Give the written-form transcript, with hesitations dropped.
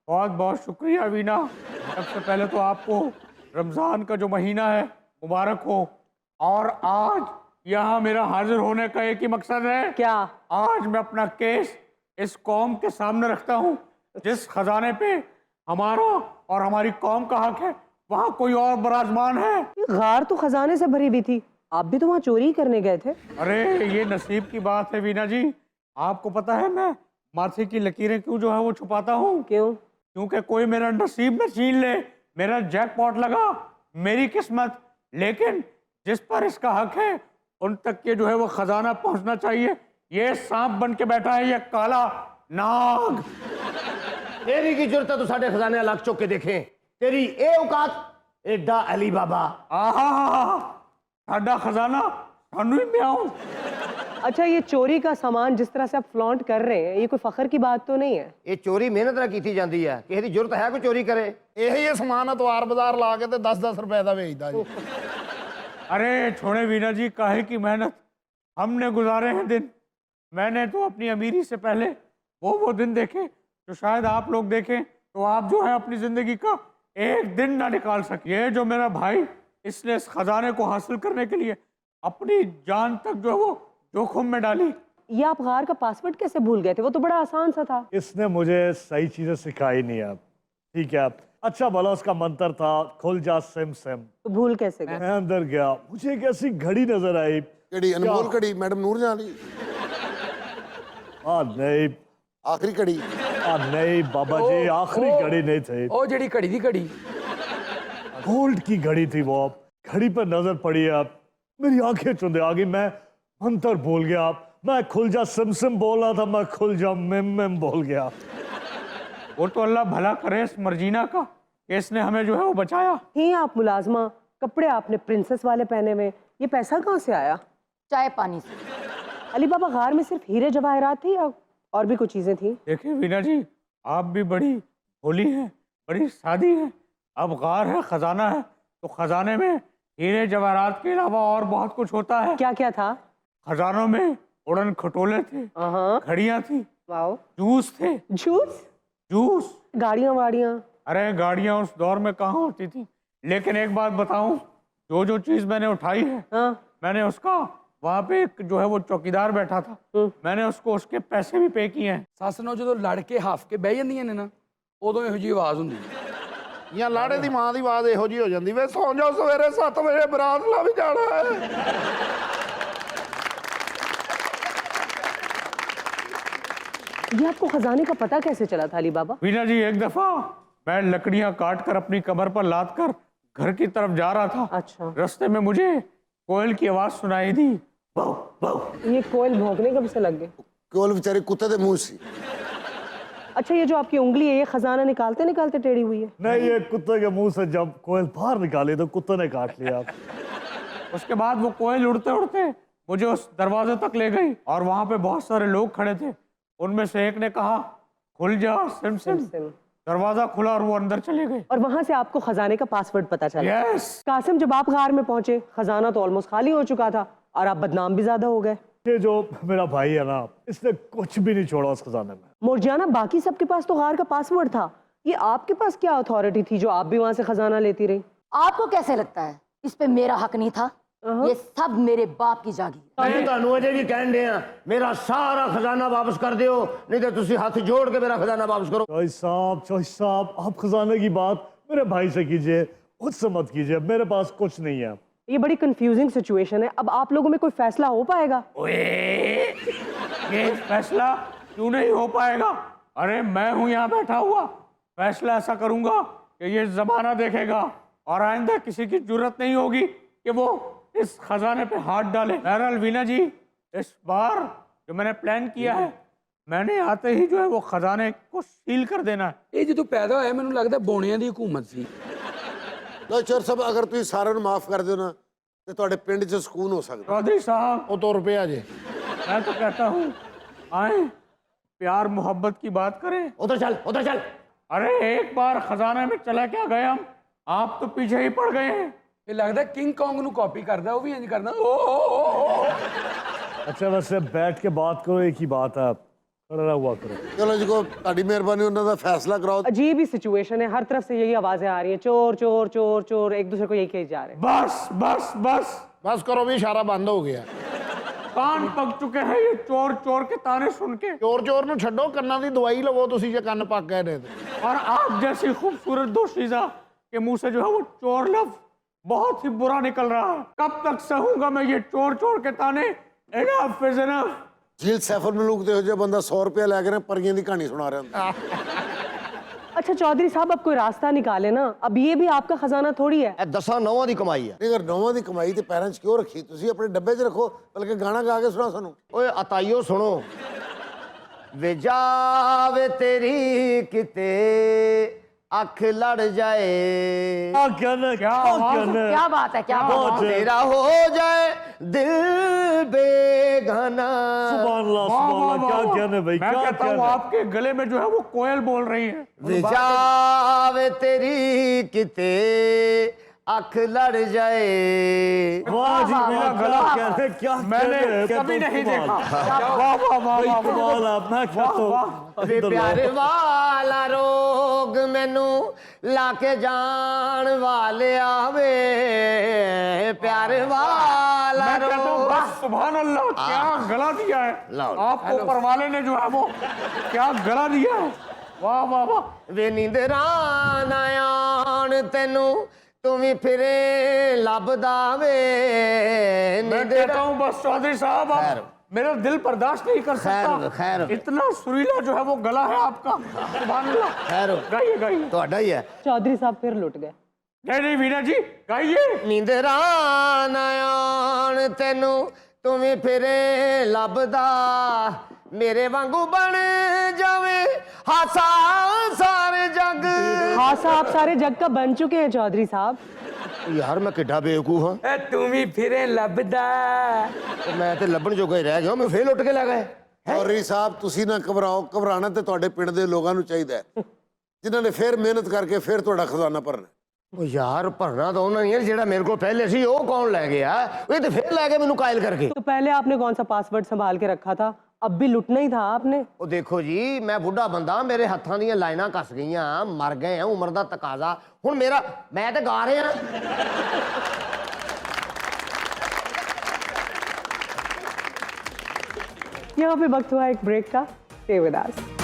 बहुत बहुत शुक्रिया वीना। सबसे पहले तो आपको रमज़ान का जो महीना है मुबारक हो। और आज यहाँ मेरा हाजिर होने का एक ही मकसद है। क्या? आज मैं अपना केस इस कौम के सामने रखता हूँ। जिस खजाने पे हमारा और हमारी कौम का हक है, वहाँ कोई और बराजमान है। ये गार तो खजाने से भरी हुई थी, आप भी तो वहाँ चोरी करने गए थे। अरे ये नसीब की बात है वीना जी। आपको पता है मैं माथे की लकीरें क्यों जो है वो छुपाता हूँ? क्यों? क्योंकि कोई मेरा नसीब न छीन ले। मेरा जैकपॉट लगा, मेरी किस्मत, लेकिन जिस पर इसका हक है उन तक के जो है वो खजाना पहुंचना चाहिए। ये सांप बन के बैठा है, ये काला नाग। तेरी की जरूरत है तो साढ़े खजाने अलग चुक के देखें। तेरी ए औकात एडा अली बाबा। आहा, साडा खजाना सानू ही म्याऊं। अच्छा, ये चोरी का सामान जिस तरह से आप फ्लॉन्ट कर रहे हैं, ये कोई फखर की बात तो नहीं है? ये चोरी मेहनत ਨਾਲ ਕੀਤੀ ਜਾਂਦੀ ਹੈ। ਕਿਸੇ ਦੀ ਜ਼ਰੂਰਤ ਹੈ ਕੋਈ ਚੋਰੀ ਕਰੇ? ਇਹ ਸਮਾਨ ਅਤਵਾਰ ਬਾਜ਼ਾਰ ਲਾ ਕੇ ਤੇ 10-10 ਰੁਪਏ ਦਾ ਵੇਚਦਾ ਜੀ। अरे छोड़े वीना जी, काहे की मेहनत, हमने गुजारे हैं दिन। मैंने तो अपनी अमीरी से पहले वो दिन देखे जो शायद आप लोग देखें तो आप जो है अपनी जिंदगी का एक दिन ना निकाल सके। ये जो मेरा भाई, इसने इस खजाने को हासिल करने के लिए अपनी जान तक जो है वो जोखिम में डाली। ये आप गार का पासवर्ड कैसे भूल गए थे? वो तो बड़ा आसान सा था। इसने मुझे सही चीजें सिखाई नहीं अब, ठीक है। अच्छा भला उसका मंत्र था खुल जा सिम सिम, तो भूल कैसे गए? मैं अंदर गया, मुझे एक ऐसी घड़ी नजर आई। ਕਿਹੜੀ ਅਨਮੋਲ ਘੜੀ ਮੈਡਮ ਨੂਰਜਹਾਨ ਵਾਲੀ? नहीं ਆਖਰੀ ਘੜੀ? नहीं बाबा जी, आखिरी घड़ी नहीं थी, ਉਹ ਜਿਹੜੀ ਘੜੀ ਦੀ ਘੜੀ गोल्ड की घड़ी थी वो। घड़ी पर नजर पड़ी अब, मेरी आंखें चुंदे आ गई। मैं मंत्र बोल गया, मैं खुल जा सिम सिम बोल रहा था, मैं खुल जा मिम मिम बोल गया। वो तो अल्लाह भला करे इस मर्जीना का, इसने हमें जो है वो बचाया। थी आप मुलाजमा, कपड़े आपने प्रिंसेस वाले पहने हुए, ये पैसा कहाँ से आया? चाय पानी से। अली बाबा, गार में सिर्फ हीरे जवाहरात थी या और भी कुछ चीजें थी? देखिए वीना जी, आप भी बड़ी भोली हैं, बड़ी सादी हैं। अब गार है, खजाना है, तो खजाने में हीरे जवाहरात के अलावा और बहुत कुछ होता है। क्या क्या था? खजानों में उड़न खटोले थे, हाँ। घड़ियां थी, वाओ। जूस थे। जूस? जूस? गाड़ियां वाड़ियां? अरे गाड़ियां उस दौर में कहाँ होती थी। लेकिन एक बात बताऊं, जो जो चीज मैंने उठाई है, हाँ। मैंने उसका, वहां पे एक जो है वो चौकीदार बैठा था, मैंने उसको उसके पैसे भी पे किए हैं। ਸੱਸ ਨੂੰ ਜਦੋਂ ਲੜ ਕੇ ਹੱਫ ਕੇ ਬਹਿ ਜਾਂਦੀਆਂ ਨੇ ਨਾ, ਉਦੋਂ ਇਹੋ ਜਿਹੀ ਆਵਾਜ਼ ਹੁੰਦੀ ਹੈ। ਜਾਂ ਲਾੜੇ ਦੀ ਮਾਂ ਦੀ ਆਵਾਜ਼ ਇਹੋ ਜਿਹੀ ਹੋ ਜਾਂਦੀ, ਵੇ ਸੌਂ ਜਾਓ, ਸਵੇਰੇ 7 ਵਜੇ ਬਰਾਤ ਲਾ ਵੀ ਜਾਣਾ ਹੈ। ये आपको खजाने का पता कैसे चला था अली बाबा? वीना जी, एक दफा मैं लकड़ियां काट कर अपनी कमर पर लाद कर घर की तरफ जा रहा था। अच्छा। रास्ते में मुझे कोयल की आवाज सुनाई दी। बहु बहु। ये कोयल भौंकने कब से लग गए? ਕੋਲ ਵਿਚਾਰੇ ਕੁੱਤੇ ਦੇ ਮੂੰਹ ਸੀ। अच्छा, ये जो आपकी उंगली है, ये खजाना निकालते निकालते टेढ़ी हुई है? नहीं, ये कुत्ते के मुंह से जब कोयल बाहर निकाली तो कुत्ते ने काट लिया। उसके बाद वो कोयल उड़ते उड़ते मुझे उस दरवाजे तक ले गई और वहां पे बहुत सारे लोग खड़े थे। उनमें से एक ने कहा, खुल जा सिम सिम। दरवाजा खुला और वो अंदर चले गए। और वहां से आपको खजाने का पासवर्ड पता चला? यस। कासिम, जब आप गार में पहुंचे, खजाना तो ऑलमोस्ट खाली हो चुका था और आप बदनाम भी ज्यादा हो गए। ये जो मेरा भाई है ना, इसने कुछ भी नहीं छोड़ा उस खजाने में। मोर्जियाना, बाकी सबके पास तो गार का पासवर्ड था, ये आपके पास क्या अथॉरिटी थी जो आप भी वहां से खजाना लेती रही? आपको कैसे लगता है इस पे मेरा हक नहीं था? ये सब मेरे बाप की जागीर। ਤੁਹਾਨੂੰ ਅਜੇ ਵੀ ਕਹਿਣ ਦੇ ਆ, ਮੇਰਾ ਸਾਰਾ ਖਜ਼ਾਨਾ ਵਾਪਸ ਕਰ ਦਿਓ, ਨਹੀਂ ਤੇ ਤੁਸੀਂ ਹੱਥ ਜੋੜ ਕੇ ਮੇਰਾ ਖਜ਼ਾਨਾ वापस करो। चौधरी साहब, आप खजाने की बात मेरे भाई से कीजिए, मुझसे मत कीजिए, मेरे पास कुछ नहीं है। ये बड़ी कंफ्यूजिंग सिचुएशन है, अब आप लोगों में कोई फैसला हो पाएगा? ओए, ये फैसला क्यों नहीं हो पाएगा? अरे मैं हूं यहाँ बैठा हुआ, फैसला ऐसा करूंगा कि ये जमाना देखेगा और आइंदा किसी की जरूरत नहीं होगी कि वो इस खजाने पे हाथ डाले। बहरहाल वीना जी, इस बार जो मैंने प्लान किया है, मैंने आते ही जो है वो खजाने को सील कर देना है। ਇਹ ਜਦੋਂ ਪੈਦਾ ਹੋਇਆ ਮੈਨੂੰ ਲੱਗਦਾ ਬੋਣਿਆਂ ਦੀ ਹਕੂਮਤ ਸੀ। ਲੋ ਚੋਰ ਸਾਹਿਬ, ਅਗਰ ਤੁਸੀਂ ਸਾਰਿਆਂ ਨੂੰ ਮਾਫ ਕਰ ਦਿਓ ਨਾ ਤੇ ਤੁਹਾਡੇ ਪਿੰਡ 'ਚ ਸਕੂਨ ਹੋ ਸਕਦਾ। चौधरी साहब, ਉਹ ਤੋਂ ਰੁਪਇਆ ਜੇ। मैं तो कहता हूँ आए प्यार मोहब्बत की बात करें। उधर चल, उधर चल। अरे एक बार खजाने में चला क्या गए हम, आप तो पीछे ही पड़ गए हैं। ਇਹ ਲੱਗਦਾ ਕਿੰਗ ਕੌਂਗ ਨੂੰ ਕਾਪੀ ਕਰਦਾ, ਉਹ ਵੀ ਇੰਜ करना। ओ अच्छा वैसे बैठ के बात करो, एक ही बात है, खड़ा हुआ करो। ਚਲੋ ਜੀ ਕੋ ਤੁਹਾਡੀ ਮਿਹਰਬਾਨੀ ਉਹਨਾਂ ਦਾ ਫੈਸਲਾ ਕਰਾਓ। अजीब ही सिचुएशन है, हर तरफ से यही आवाजें आ रही हैं, चोर चोर चोर चोर, एक दूसरे को यही कही जा रहे हैं। बस बस बस ਬਸ ਕਰੋ ਵੀ ਇਸ਼ਾਰਾ ਬੰਦ ਹੋ ਗਿਆ। कान पक चुके हैं ये चोर चोर के ताने सुन के। ਚੋਰ ਚੋਰ ਨੂੰ ਛੱਡੋ, ਕੰਨਾਂ ਦੀ ਦਵਾਈ ਲਵੋ ਤੁਸੀਂ ਜੇ ਕੰਨ ਪੱਕ ਗਏ ਨੇ ਤੇ। और आप जैसी खूबसूरत दोशीजा के मुंह से जो है वो चोर लफ्ज बहुत ही बुरा निकल रहा है। कब तक सहूंगा मैं ये चोर चोर के ताने? Enough is enough. ਝੀਲ ਸੈਫਰ ਮਲੂਕ ਦੇ ਹੋ ਜਿਹਾ ਬੰਦਾ 100 ਰੁਪਏ ਲੈ ਕੇ ਨਾ ਪਰੀਆਂ ਦੀ ਕਹਾਣੀ ਸੁਣਾ ਰਿਹਾ ਹੁੰਦਾ। अच्छा चौधरी साहब, अब कोई रास्ता निकाले ना, अब ये भी आपका खजाना थोड़ी है। ਇਹ 10 ਨੌਵਾਂ ਦੀ ਕਮਾਈ ਹੈ। ਨਹੀਂ ਅਗਰ ਨੌਵਾਂ ਦੀ ਕਮਾਈ ਤੇ ਪੈਰਾਂ 'ਚ ਕਿਉਂ ਰੱਖੀ? ਤੁਸੀਂ ਆਪਣੇ ਡੱਬੇ 'ਚ ਰੱਖੋ, ਬਲਕਿ ਗਾਣਾ ਗਾ ਕੇ ਸੁਣਾ ਸਾਨੂੰ। ਓਏ ਅਤਾਈਓ ਸੁਣੋ। ਵੇ ਜਾਵੇ ਤੇਰੀ ਕਿਤੇ ਅੱਖ ਲੜ ਜਾਏ, क्या कहना, क्या कहना है? क्या बात है, क्या बात बहुत है। तेरा हो जाए दिल बेगाना। सुभान अल्लाह, सुभान अल्लाह, क्या कहना है भाई, मैं क्या कहता हूँ कहना है? आपके गले में जो है वो कोयल बोल रही है। ਵੇ ਜਾਵੇ ਤੇਰੀ ਕਿਤੇ ਅੱਖ ਲੜ ਜਾਏ। वाह जी, मेरा गला क्या मैंने कहना है? कभी नहीं कमाल। देखा। वाह वाह वाह भाई वाह कमाल आप, मैं कहता हूँ ਵੇ ਪਿਆਰ ਵਾਲਾ ਰੋਗ ਮੈਨੂੰ ਲਾ ਕੇ ਜਾਣ ਵਾਲਿਆ ਵੇ, ਪਿਆਰ ਵਾਲਾ मैं कहता हूँ ਰੋਗ। बस सुभान अल्लाह, क्या गला दिया है लाओ। आपको ऊपर वाले ने जो है वो क्या गला दिया है। वाह वाह वाह। ਵੇ ਨੀਂਦਰਾਂ ਨਾ ਆਣ ਤੈਨੂੰ ਤੂੰ ਵੀ ਫਿਰੇ ਲੱਭਦਾ ਵੇ। मैं कहता हूँ बस चौधरी साहब, खैर। आप मेरा दिल बर्दाश्त नहीं कर सकता। खैर। इतना सुरीला जो है वो गला है आपका। सुभान अल्लाह। खैर। गाइए गाइए। ਤੁਹਾਡਾ ਹੀ ਹੈ। चौधरी साहब फिर लुट गए। नहीं नहीं वीना जी गाइए। ਨੀਂਦਰਾਂ ਨਾ ਆਣ ਤੈਨੂੰ ਤੂੰ ਵੀ ਫਿਰੇ ਲੱਭਦਾ, ਮੇਰੇ ਵਾਂਗੂ ਬਣ ਜਾਵੇ ਹਾਸਾ ਸਾਰੇ ਜੱਗ। हासा आप सारे जग का बन चुके हैं चौधरी साहब। ਯਾਰ ਮੈਂ ਕਿੱਡਾ ਬੇਵਕੂਫ ਹਾਂ। ਤੂੰ ਵੀ ਫਿਰੇ ਲੱਭਦਾ। ਤੇ ਮੈਂ ਤੇ ਲੱਭਣ ਜੋਗਾ ਹੀ ਰਹਿ ਗਿਆ, ਮੈਂ ਫੇਰ ਲੁੱਟ ਕੇ ਲੈ ਗਏ। ਚੌਧਰੀ ਸਾਹਿਬ ਤੁਸੀਂ ਨਾ ਘਬਰਾਓ, ਘਬਰਾਣਾ ਤੇ ਤੁਹਾਡੇ ਪਿੰਡ ਦੇ ਲੋਕਾਂ ਨੂੰ ਚਾਹੀਦਾ ਹੈ, ਜਿਨ੍ਹਾਂ ਨੇ ਫਿਰ ਮਿਹਨਤ ਕਰਕੇ ਫਿਰ ਤੁਹਾਡਾ ਖਜ਼ਾਨਾ ਭਰਨਾ। ਉਹ ਯਾਰ ਭਰਨਾ ਤਾਂ ਉਹਨਾਂ ਨਹੀਂ, ਜਿਹੜਾ ਮੇਰੇ ਕੋਲ ਪਹਿਲੇ ਸੀ ਉਹ ਕੌਣ ਲੈ ਗਿਆ? ਇਹ ਤੇ ਫੇਰ ਲੈ ਗਏ ਮੈਨੂੰ ਕਾਇਲ ਕਰਕੇ। तो पहले आपने कौन सा पासवर्ड संभाल के रखा था, अब भी लुटना ही था आपने। ਉਹ ਦੇਖੋ ਜੀ, ਮੈਂ ਬੁੱਢਾ ਬੰਦਾ, ਮੇਰੇ ਹੱਥਾਂ ਦੀਆਂ ਲਾਈਨਾਂ ਕੱਸ ਗਈਆਂ, ਮਰ ਗਏ ਆ, ਉਮਰ ਦਾ ਤਕਾਜ਼ਾ। ਹੁਣ ਮੈਂ ਤੇ ਗਾ ਰਿਹਾ। यहाँ पे वक्त हुआ एक ब्रेक का। Stay with us.